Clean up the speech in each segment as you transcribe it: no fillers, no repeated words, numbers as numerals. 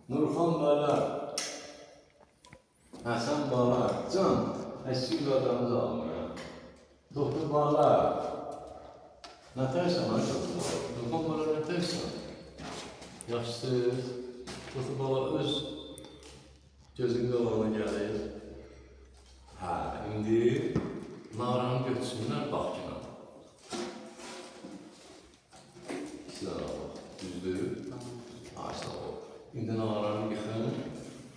Nurxan Bala, Həsən Bala, Can, əski qadamızı almıyor. Doktor Bala, nə tərsən ha Doktor Bala? Nurxan Bala nə tərsən? Yaşsız, Doktor Bala öz gözün qabağına gəlir. Hə, indi Naranı götürsünlər Bakına. İkisindən alaq, düzdür? Ay, sağ ol. İndi Naranı yıxın,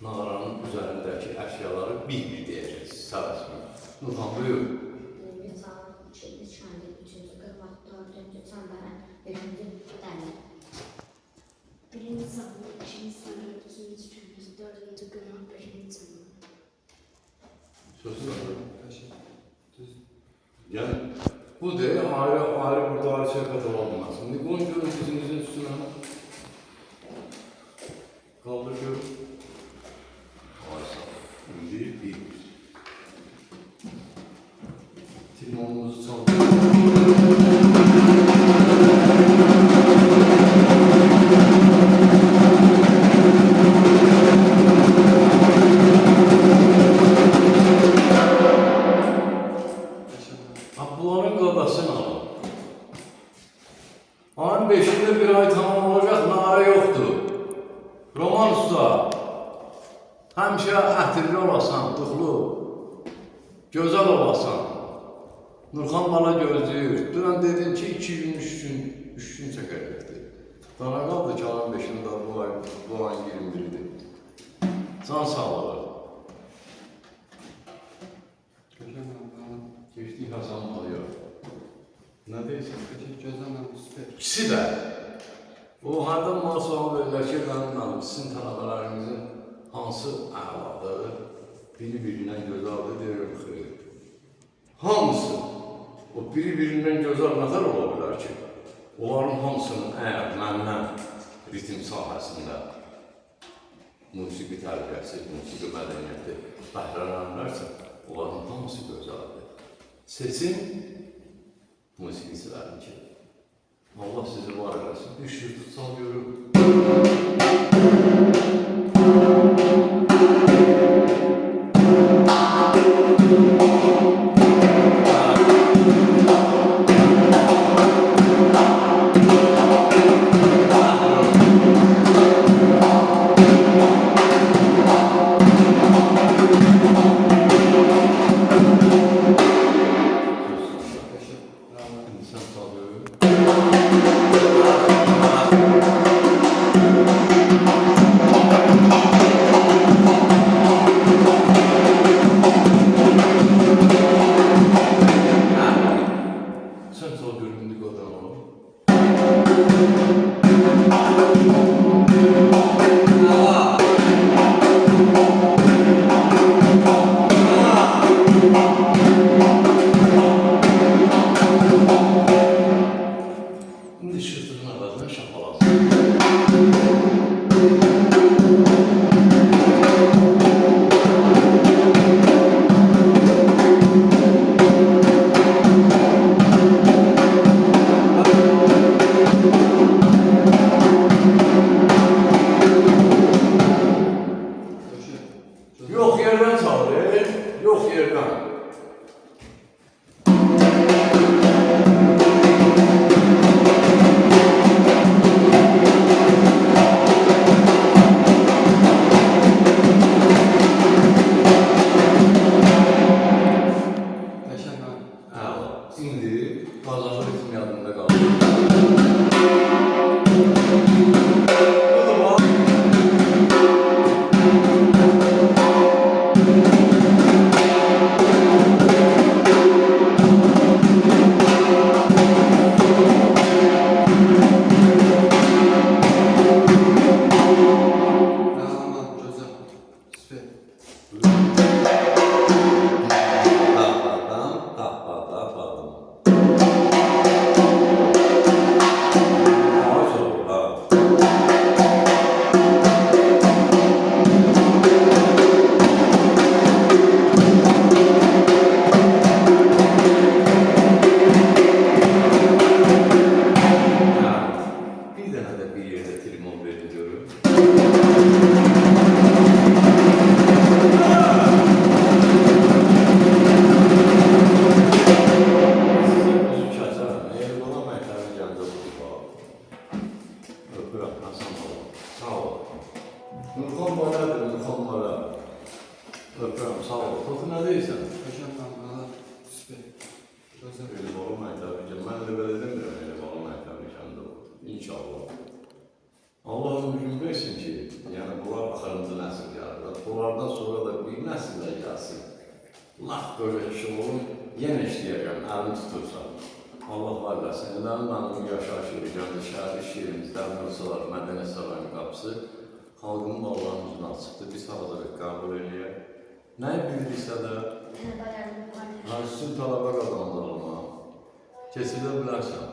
Naranın üzərindəki əşyaları bir-bir deyəcəksiniz, sələsmə. Nurxan, buyur. Birinci çağır, ikinci çəndi, üçüncü qırmaq, dördüncü çəmbərən, beşinci dəli. Birinci sahne, ikinci sahne, üçüncü çömüz, dördüncü qırmaq, beşinci çəmbər. Söz sonra. Yəni, bu deyil, ayrı burada ayrı söhbət olamaz. İndi bunu görün dizinizin üstünə. Kaldır görün. Ay sağ ol. İndi bir. Tilmonumuzu çaldır. Bunların qadasını alın. Ayın 5'inde bir ay tamam olacak, nara yoktu. Roman usta, həmişə ətirli olasan, duxlu, gözəl olasan. Nurxan Bala gözləyir. Dünən dedim ki, 2 gün, 3 gün çəkəcəkdir. Dana qaldı ki, ayın 5'inde bu ayın 21'idir. Can sağlığı. Geçtik Hasan alıyor. Ne deyirsən? İkisi də. O hardan bana sual verirlər ki, mənim sizin tələbələrinizin hansı əladır, biri-birindən gözəldir, deyirəm xeyr. Hamısı, o biri-birindən gözəl nəzər ola bilər ki, onların hamısının əgər məndən ritim sahəsində musiqi tərbiyəsi, musiqi mədəniyyəti bəhrələnlərsə, onların hamısı gözəldir. Seçin musiqicilərin ki, Allah sizi var eləsin, bir şir tutsal görür. İnsan sağlığı. Öpürəm, Hasan baba. Sağ ol. Nurxan baladır, Nurxan bala. Öpürəm, sağ ol. Tofu nə deyirsən? Elə olmayı tabii ki. Mən də belə demirəm, elə olmayı tabii ki. İnşallah. Allah ömrünü versin ki, yəni bunlar axırıncı nəsil yarıdır. Bunlardan sonra da bir nəsillər gəlsin. Laf böyle kişi olun, yenə işləyəcəm, əlini tutursan. Allah var eləsin. Mənim yaşayış yeri, Gəncə şəhər iş yerimizdə Mürsalar Mədəni Sarayın qapısı xalqın bağlarının üzünə açıqdır. Biz hazırlıq qəbul eləyək. Nəyi bildirsə də, Tələbələrinin var. sizin tələbə qazandırılma, keçilə bilərsən.